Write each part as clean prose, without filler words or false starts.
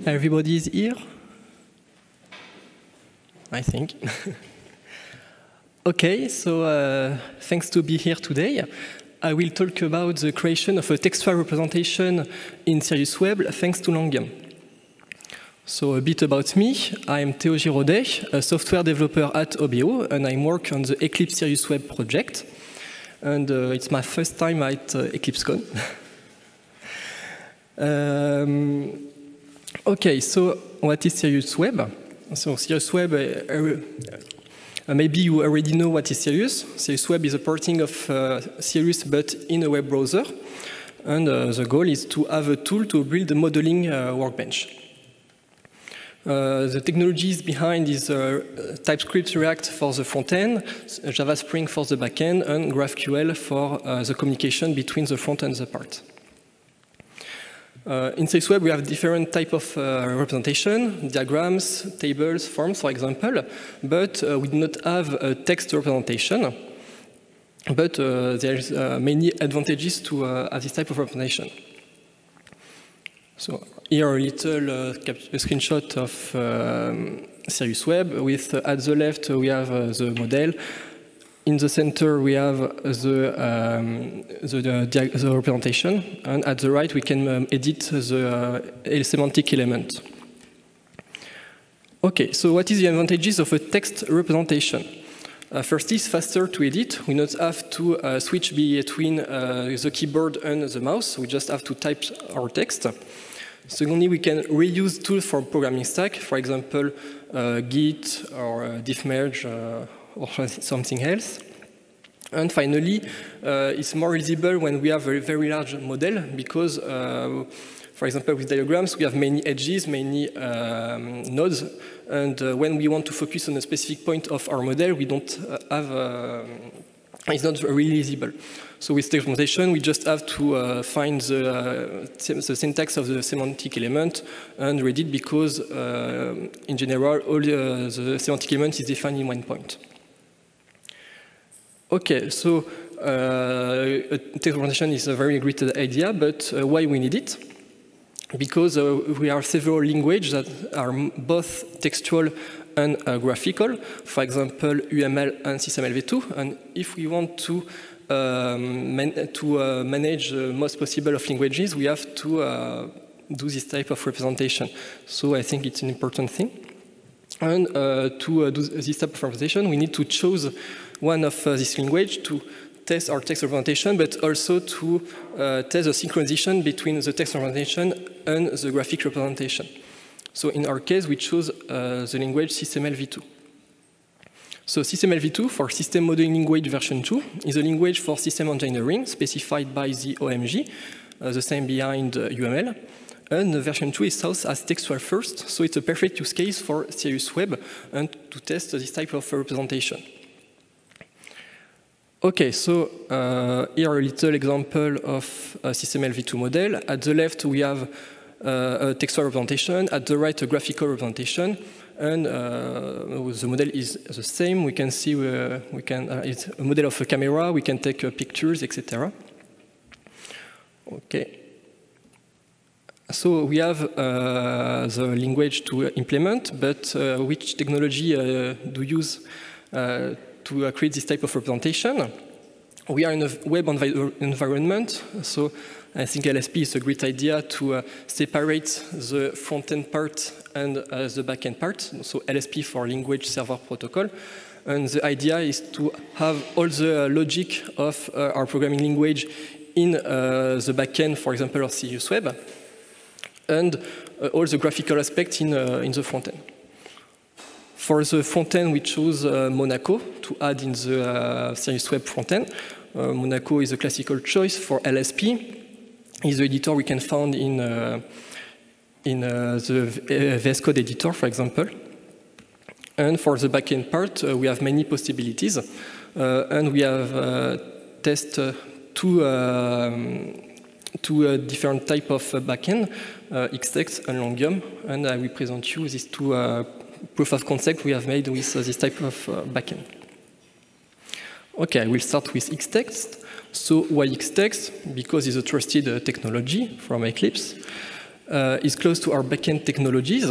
Everybody's here? I think. Okay, so thanks to be here today. I will talk about the creation of a textual representation in Sirius Web thanks to Langium. So a bit about me. I'm Théo Giraudet, a software developer at OBO, and I work on the Eclipse Sirius Web project. And it's my first time at EclipseCon. Okay, so what is Sirius Web? So Sirius Web, maybe you already know what is Sirius. Sirius Web is a porting of Sirius, but in a web browser. And the goal is to have a tool to build a modeling workbench. The technologies behind is TypeScript React for the front end, Java Spring for the back end, and GraphQL for the communication between the front and the part. In Sirius Web, we have different types of representation, diagrams, tables, forms, for example, but we do not have a text representation. But there's many advantages to have this type of representation. So here a little screenshot of Sirius Web. With at the left we have the model. In the center we have the representation, and at the right we can edit the semantic element. Okay, so what is the advantages of a text representation? First is faster to edit. We don't have to switch between the keyboard and the mouse. We just have to type our text. Secondly, we can reuse tools for programming stack, for example, Git or diffmerge or something else. And finally, it's more visible when we have a very large model because, for example, with diagrams, we have many edges, many nodes, and when we want to focus on a specific point of our model, we don't have, it's not really visible. So with text representation, we just have to find the syntax of the semantic element and read it because, in general, all the semantic element is defined in one point. Okay, so text representation is a very great idea, but why we need it? Because we have several languages that are both textual and graphical, for example, UML and SysMLv2. And if we want to manage the most possible of languages, we have to do this type of representation. So I think it's an important thing. And to do this type of representation, we need to choose one of this language to test our text representation, but also to test the synchronization between the text representation and the graphic representation. So in our case, we chose the language SysMLv2. So SysMLv2 for System Modeling Language version 2 is a language for system engineering specified by the OMG, the same behind UML. And the version 2 is out as textual first, so it's a perfect use case for Sirius Web and to test this type of representation. Okay, so here a little example of a SysMLv2 model. At the left, we have a textual representation. At the right, a graphical representation. And the model is the same. We can see it's a model of a camera. We can take pictures, etc. Okay. So we have the language to implement, but which technology do you use to create this type of representation? We are in a web environment, so I think LSP is a great idea to separate the front-end part and the back-end part, so LSP for Language Server Protocol. And the idea is to have all the logic of our programming language in the back-end, for example, of Sirius Web, and all the graphical aspects in the front-end. For the front-end, we chose Monaco to add in the Sirius Web front-end. Monaco is a classical choice for LSP. It's the editor we can find in the VS Code editor, for example. And for the backend part, we have many possibilities. And we have tested two different types of backend, Xtext and Langium. And I will present you these two proof of concept we have made with this type of backend. Okay, I will start with Xtext. So why Xtext? Because it's a trusted technology from Eclipse. is close to our backend technologies.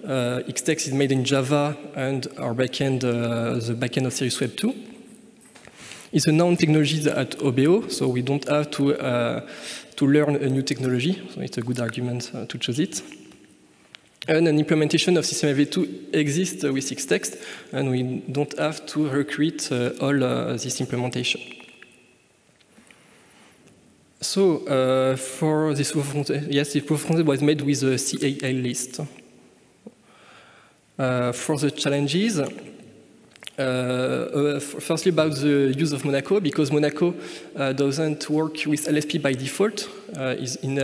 Xtext is made in Java, and our backend, the backend of Cirrus Web 2. It's a known technology at OBO, so we don't have to learn a new technology. So it's a good argument to choose it. And an implementation of SysMLv2 exists with Xtext, and we don't have to recreate all this implementation. So for this proof of concept, yes, the proof of concept was made with a CAL list. For the challenges, firstly about the use of Monaco, because Monaco doesn't work with LSP by default. Is in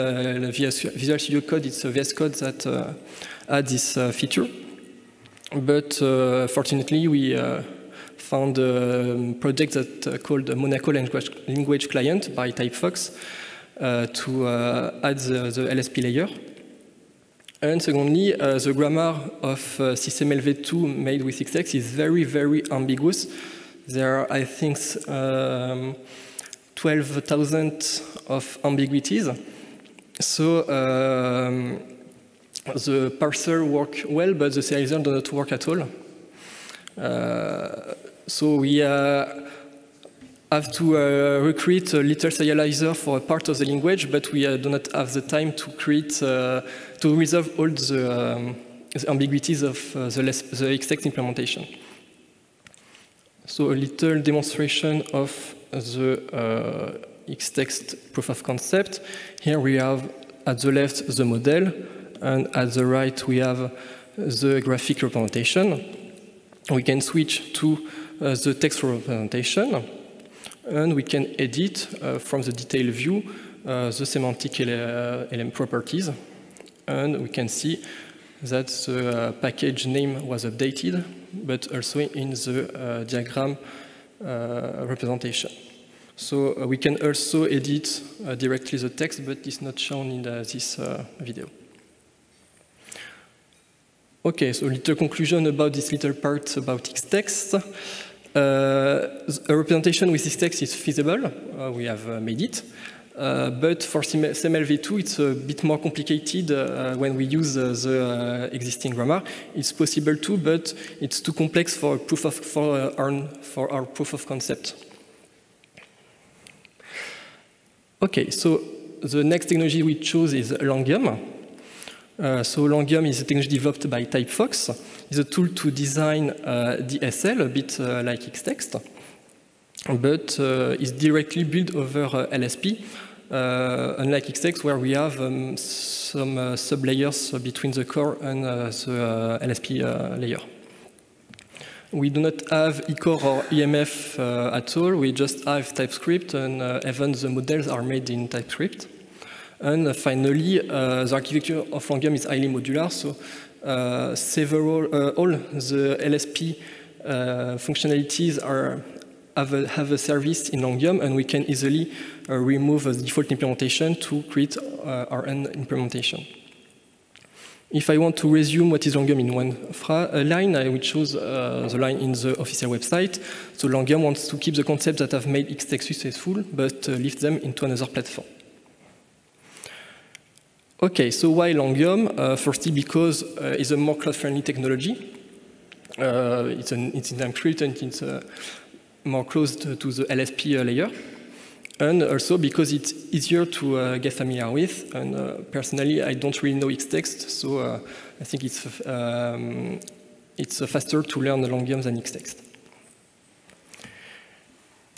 Visual Studio Code, it's a VS Code that adds this feature. But fortunately, we found a project that called Monaco Language Client by Typefox to add the LSP layer. And secondly, the grammar of SysMLv2 made with Xtext is very, very ambiguous. There are, I think, 12,000 of ambiguities. So the parser works well, but the serializer does not work at all. So we have to recreate a little serializer for a part of the language, but we do not have the time to create, to resolve all the ambiguities of the Xtext implementation. So a little demonstration of the Xtext proof of concept. Here we have at the left the model, and at the right we have the graphic representation. We can switch to the text representation, and we can edit from the detail view the semantic element properties. And we can see that the package name was updated, but also in the diagram representation. So we can also edit directly the text, but it's not shown in this video. Okay, so a little conclusion about this little part about Xtext. A representation with Xtext is feasible. We have made it. But for SysMLv2, it's a bit more complicated when we use the existing grammar. It's possible too, but it's too complex for our proof of concept. Okay, so the next technology we chose is Langium. So Langium is a technology developed by Typefox. It's a tool to design DSL, a bit like Xtext, but it's directly built over LSP, unlike Xtext, where we have some sub-layers between the core and the LSP layer. We do not have eCore or EMF at all. We just have TypeScript, and even the models are made in TypeScript. And finally, the architecture of Langium is highly modular, so all the LSP functionalities have a service in Langium, and we can easily remove the default implementation to create our own implementation. If I want to resume what is Langium in one line, I will choose the line in the official website. So Langium wants to keep the concepts that have made Xtext successful, but lift them into another platform. Okay, so why Langium? Firstly, because it's a more cloud-friendly technology. It's encrypted and it's more close to the LSP layer. And also because it's easier to get familiar with. And personally, I don't really know Xtext, so I think it's faster to learn Langium than Xtext.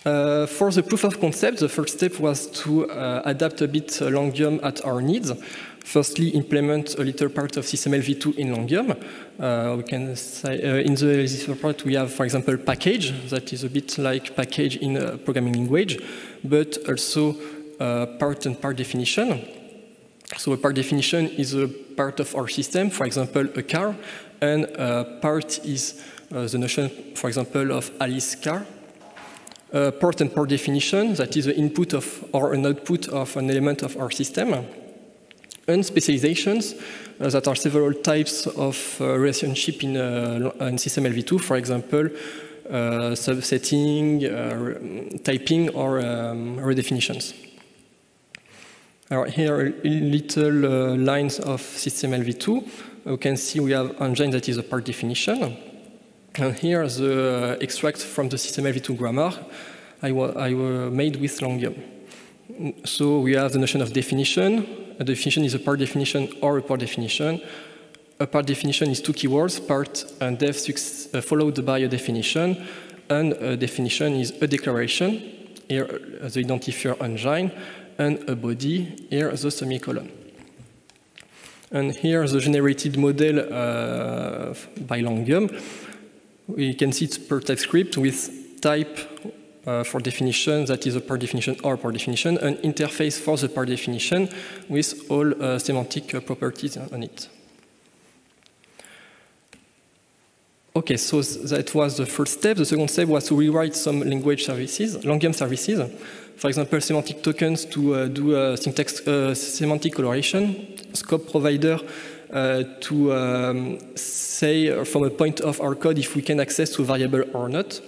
For the proof of concept, the first step was to adapt a bit Langium at our needs. Firstly, implement a little part of SysMLv2 in Langium. We can say in this part we have, for example, package that is a bit like package in a programming language, but also part and part definition. So a part definition is a part of our system, for example, a car, and part is the notion, for example, of Alice car. Part and part definition, that is the input of or an output of an element of our system. And specializations, that are several types of relationship in SysMLv2, for example, subsetting, typing, or redefinitions. Here little lines of SystemLv2. You can see we have engine that is a part definition. And here the extract from the SystemLv2 grammar I made with Longium. So we have the notion of definition. A definition is a part definition or a part definition. A part definition is two keywords, part and def followed by a definition. And a definition is a declaration, here the identifier engine, and a body, here the semicolon. And here the generated model by Longium. We can see it's per TypeScript with type for definition, that is a part definition or part definition, an interface for the part definition with all semantic properties on it. Okay, so that was the first step. The second step was to rewrite some language services, Longium services. For example, semantic tokens to do semantic coloration, scope provider to say from a point of our code if we can access to a variable or not,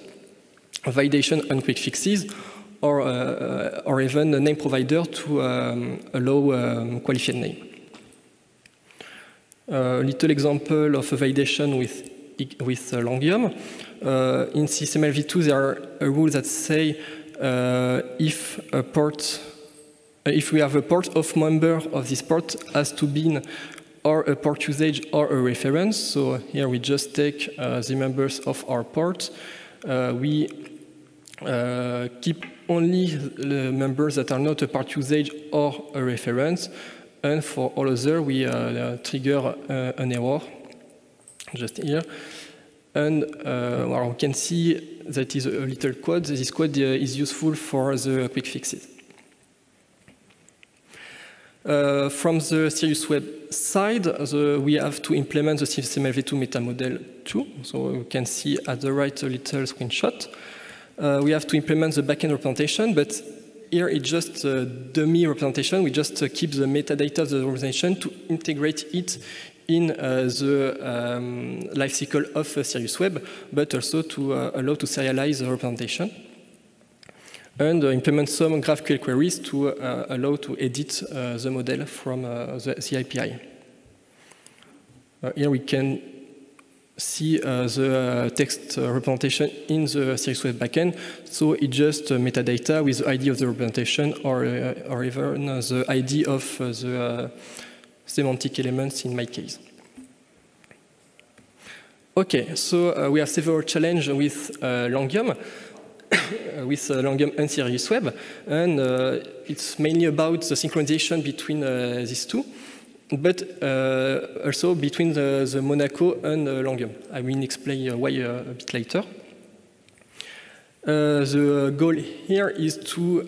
validation and quick fixes, or even a name provider to allow qualified name. A little example of a validation with Longium. In SystemLv2, there are rules that say if we have a port of member of this port has to be or a port usage or a reference. So here we just take the members of our port. We keep only the members that are not a port usage or a reference. And for all other, we trigger an error, just here. And well, we can see that is a little code. This code is useful for the quick fixes. From the Sirius Web side, we have to implement the SystemLv2 meta model too. So you can see at the right a little screenshot. We have to implement the backend representation, but here it's just a dummy representation. We just keep the metadata of the representation to integrate it in the lifecycle of Sirius Web, but also to allow to serialize the representation. And implement some GraphQL queries to allow to edit the model from the API. Here we can see the text representation in the Sirius Web backend. So it's just metadata with the ID of the representation or even the ID of the semantic elements in my case. Okay, so we have several challenges with Longium. With Longium and Sirius Web, and it's mainly about the synchronization between these two, but also between the Monaco and Longium. I will explain why a bit later. The goal here is to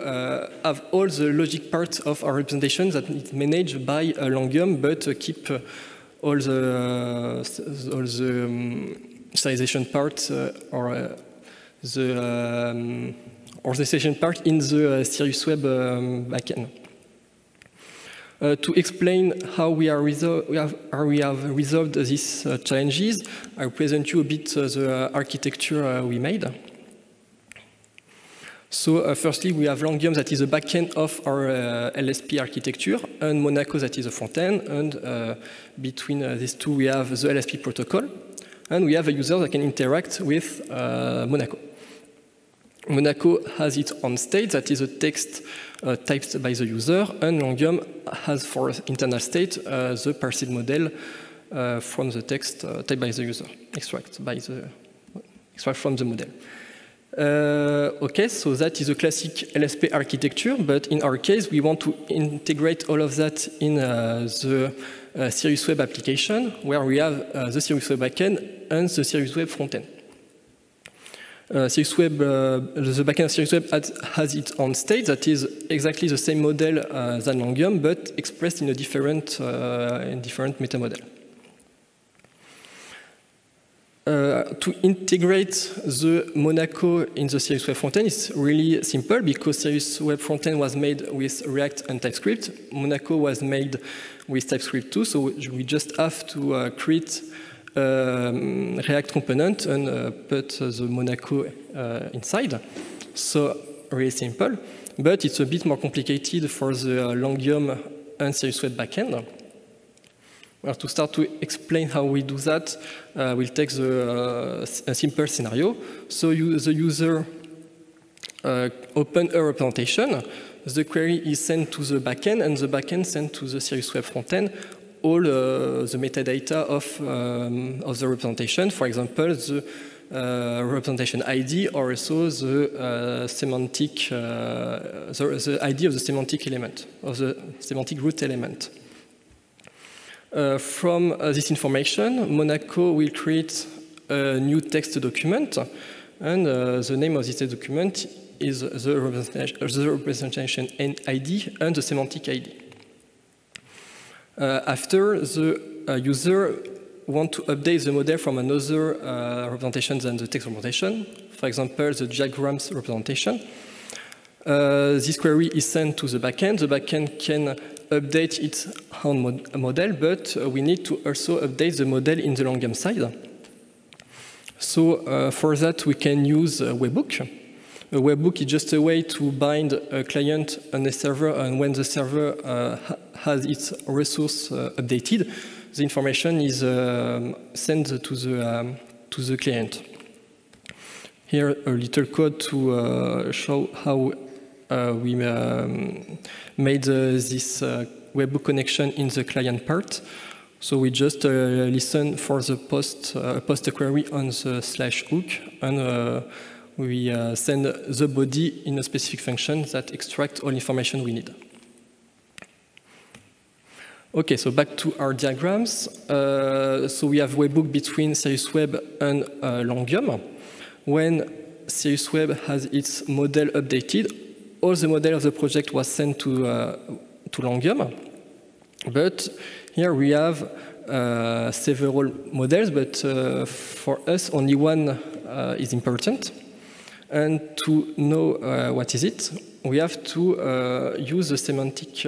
have all the logic parts of our representation that is managed by Longium, but keep all the serialization parts or the session part in the Sirius Web backend. To explain how we have resolved these challenges, I will present you a bit the architecture we made. So firstly, we have Longium that is the backend of our LSP architecture, and Monaco that is the front end, and between these two we have the LSP protocol, and we have a user that can interact with Monaco. Monaco has its own state, that is a text typed by the user, and Longium has for internal state the parsed model from the text typed by the user, extract from the model. Okay, so that is a classic LSP architecture, but in our case, we want to integrate all of that in the Sirius Web application, where we have the Sirius Web backend and the Sirius Web frontend. Sirius Web, the backend of Sirius Web has its own state that is exactly the same model than Longium, but expressed in a different meta model. To integrate the Monaco in the Sirius Web frontend is really simple because Sirius Web frontend was made with React and TypeScript. Monaco was made with TypeScript too, so we just have to create React component and put the Monaco inside. So really simple. but it's a bit more complicated for the Longium and Cirrus Web backend. Well, to start to explain how we do that, we'll take a simple scenario. So the user open a representation, the query is sent to the backend, and the backend sent to the Cirrus Web frontend all the metadata of the representation, for example, the representation ID, or also the semantic, the ID of the semantic element, of the semantic root element. From this information, Monaco will create a new text document, and the name of this document is the representation ID and the semantic ID. After, the user wants to update the model from another representation than the text representation, for example, the diagrams representation. This query is sent to the backend. The backend can update its own model, but we need to also update the model in the Longium side. So for that, we can use a webhook. A webhook is just a way to bind a client and a server, and when the server has its resource updated, the information is sent to the client. Here, a little code to show how we made this webhook connection in the client part. So we just listen for the post query on the /hook, and we send the body in a specific function that extracts all information we need. Okay, so back to our diagrams. So we have webhook between Cirrus Web and Longium. When Cirrus Web has its model updated, all the model of the project was sent to Longium. But here we have several models, but for us only one is important. And to know what is it, we have to use the semantic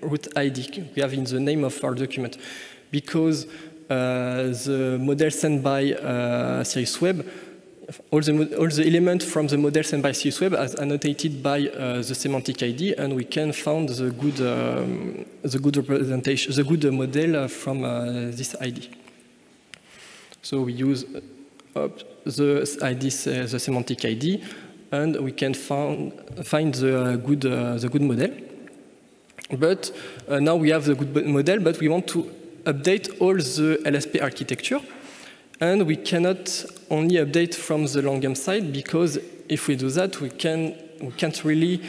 root ID we have in the name of our document. Because the model sent by Cirrus Web, all the elements from the model sent by Cirrus Web are annotated by the semantic ID, and we can find the good representation, the good model from this ID. So we use the ID, the semantic ID, and we can find the good model. But now we have the good model, but we want to update all the LSP architecture. And we cannot only update from the Longium side, because if we do that, we can't really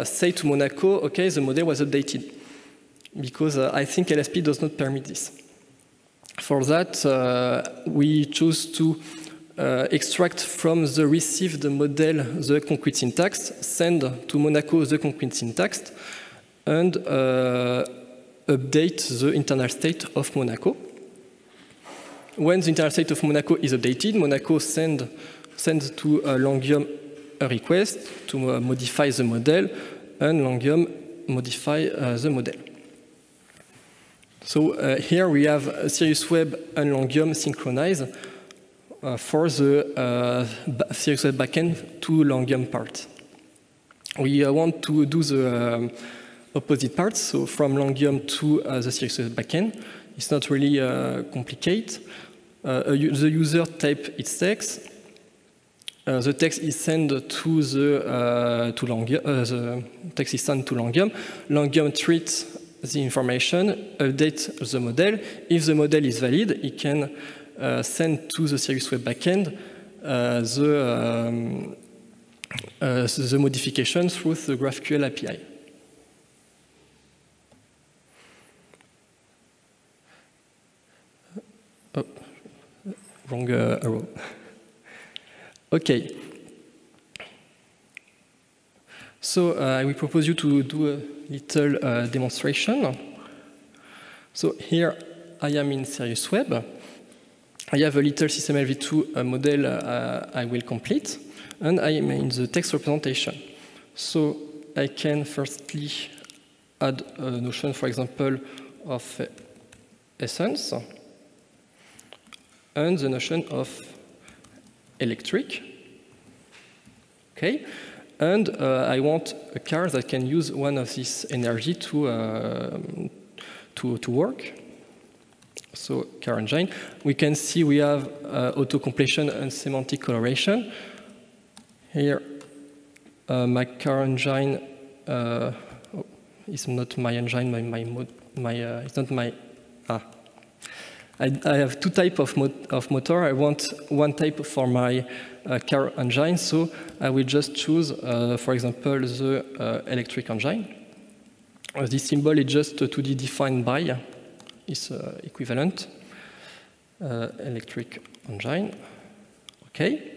say to Monaco, okay, the model was updated. Because I think LSP does not permit this. For that, we choose to extract from the received model the concrete syntax, send to Monaco the concrete syntax, and update the internal state of Monaco. When the internal state of Monaco is updated, Monaco sends to Longium a request to modify the model, and Longium modify the model. So here we have Cirrus Web and Longium synchronized for the Cirrus Web backend to Longium part. We want to do the opposite parts, so from Longium to the Cirrus Web backend. It's not really complicated. The user types its text. The text is sent to Longium. The text is sent to Longium. Longium treats the information, updates the model. If the model is valid, it can send to the Cirrus Web backend the modifications through the GraphQL API. Oh, wrong arrow. Okay. So I will propose you to do a little demonstration. So here I am in Cirrus Web. I have a little SysMLv2 model I will complete, and I am in the text representation. So I can firstly add a notion, for example, of essence, and the notion of electric. Okay. And I want a car that can use one of this energy to work. So car engine. We can see we have auto-completion and semantic coloration. Here, my car engine is not my engine. It's not my. I have two types of motor. I want one type for my car engine, so I will just choose, for example, the electric engine. This symbol is just 2D defined by, is equivalent. Electric engine. Okay.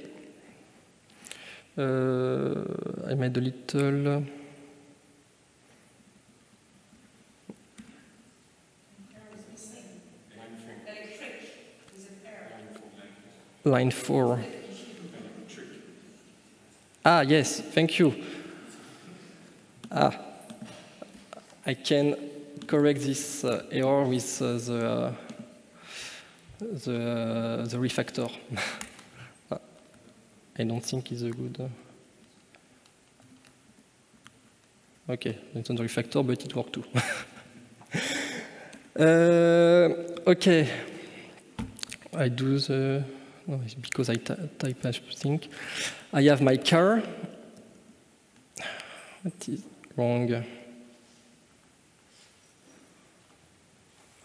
I made a little. Line 4. Ah, yes, thank you. I can correct this error with the refactor. I don't think it's a good. Okay, it's not the refactor, but it worked too. Okay, I do the. No, it's because I type, I think. I have my car. What is wrong?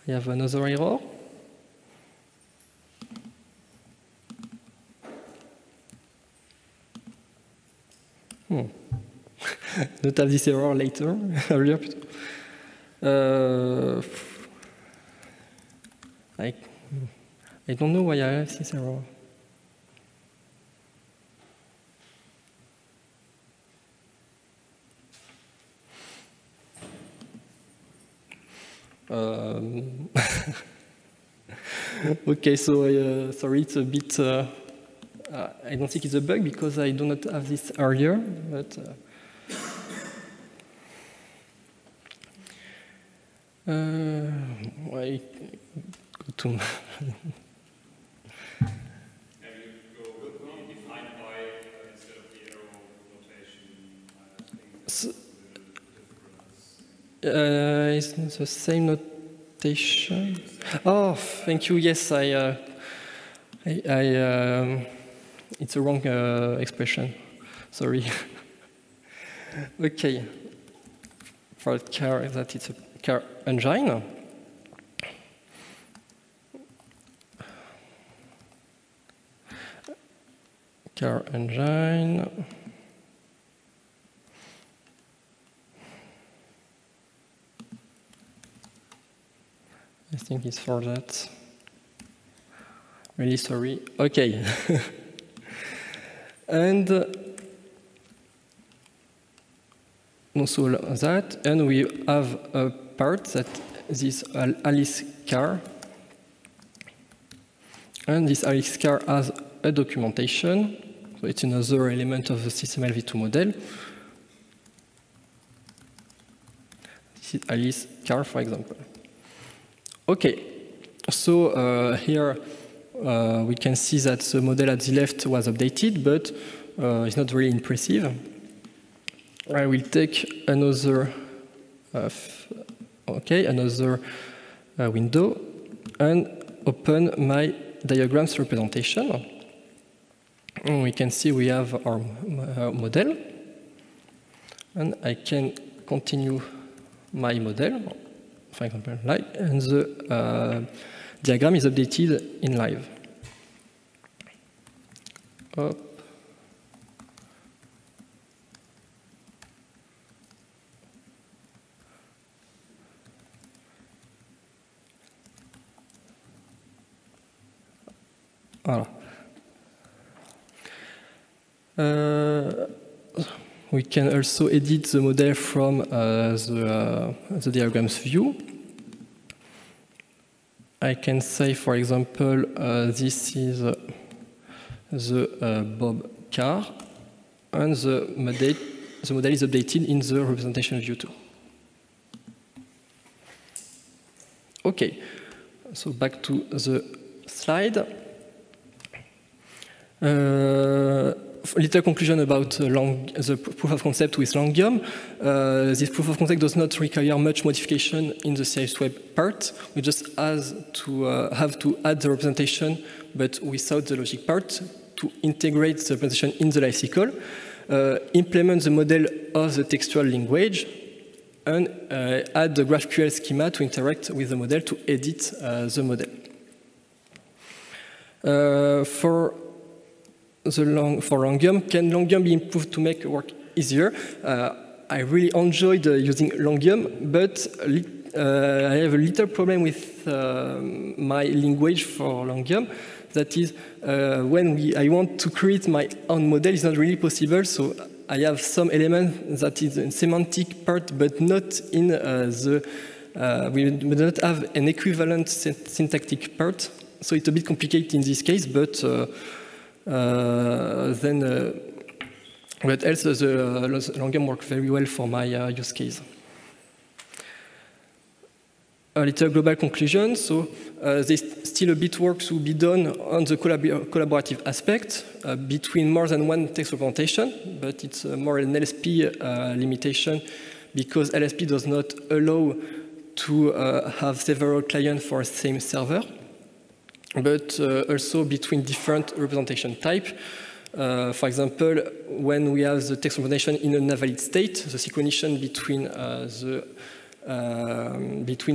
I have another error. Not have this error later, earlier. I don't know why I have this error. Okay, so sorry, it's a bit. I don't think it's a bug because I do not have this earlier, but. Why go to? It's not the same notation. Oh, thank you. Yes, it's a wrong expression. Sorry. Okay. For car, that it's a car engine. Car engine. I think it's for that. Really sorry. Okay. And also that, and we have a part that this Alice car, and this Alice car has a documentation. So it's another element of the SysML v2 model. This is Alice car, for example. Okay, so here we can see that the model at the left was updated, but it's not really impressive. I will take another, another window and open my diagrams representation. And we can see we have our model, and I can continue my model. For example, live, and the diagram is updated in live. Up. Voilà. We can also edit the model from the diagrams view. I can say, for example, this is the Bob car, and the model is updated in the representation view too. Okay, so back to the slide. little conclusion about the proof of concept with Langium. This proof of concept does not require much modification in the serious web part. We just have to add the representation, but without the logic part, to integrate the representation in the lifecycle, implement the model of the textual language, and add the GraphQL schema to interact with the model to edit the model. For Langium, can Langium be improved to make work easier? I really enjoyed using Langium, but I have a little problem with my language for Langium. That is, when I want to create my own model, it's not really possible. So I have some element that is a semantic part, but not in we do not have an equivalent syntactic part. So it's a bit complicated in this case, but else the Langium works very well for my use case. A little global conclusion. So there's still a bit work to be done on the collaborative aspect between more than one text representation, but it's more an LSP limitation because LSP does not allow to have several clients for the same server, but also between different representation type. For example, when we have the text representation in an invalid state, the synchronization between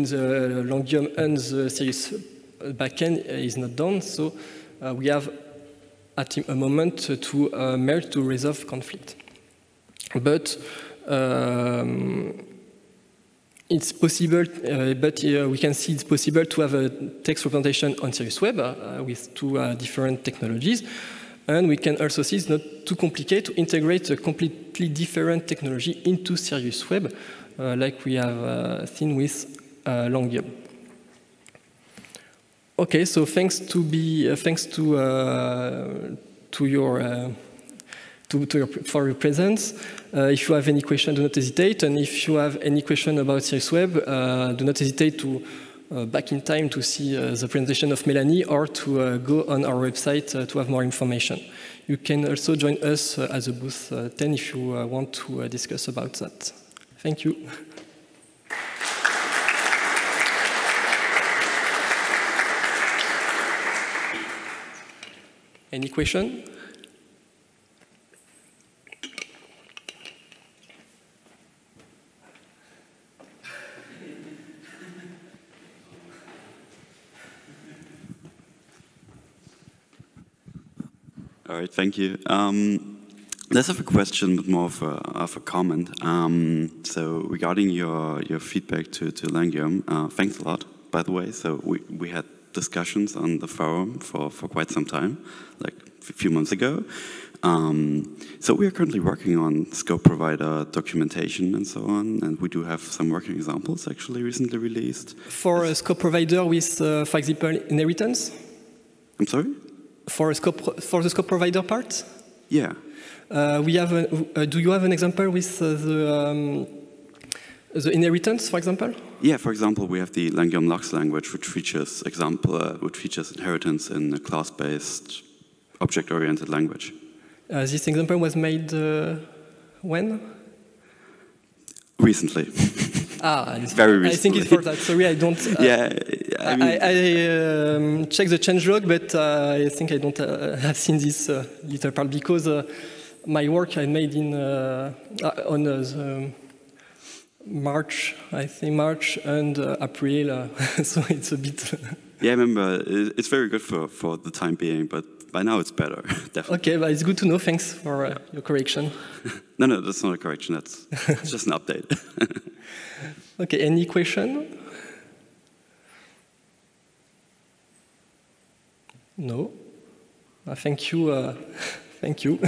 the Langium and the Serious backend is not done, so we have at a moment to merge to resolve conflict. But it's possible, we can see it's possible to have a text representation on Serious Web with two different technologies. And we can also see it's not too complicated to integrate a completely different technology into Serious Web, like we have seen with Langium. Okay, so thanks to your presence. If you have any question, do not hesitate. And if you have any question about Serious Web, do not hesitate to back in time to see the presentation of Melanie or to go on our website to have more information. You can also join us at the booth 10 if you want to discuss about that. Thank you. Any question? All right, thank you. Less of a question, but more of a comment. So regarding your feedback to Langium, thanks a lot, by the way. So we had discussions on the forum for quite some time, like a few months ago. So we are currently working on scope provider documentation and so on, and we do have some working examples actually recently released. For a scope provider with, for example, inheritance? I'm sorry? For the scope provider part? Yeah. We have. Do you have an example with the inheritance, for example? Yeah. For example, we have the Langium Lux language, which features inheritance in a class-based, object-oriented language. This example was made when? Recently. Very recently. I think it's for that. Sorry, I don't. Yeah. I checked the changelog, but I think I don't have seen this little part because my work I made in on March, I think March and April, so it's a bit. Yeah, I remember. It's very good for the time being, but by now it's better, definitely. Okay, but it's good to know. Thanks for your correction. No, that's not a correction. It's just an update. Okay, any question? No. Thank you. Thank you.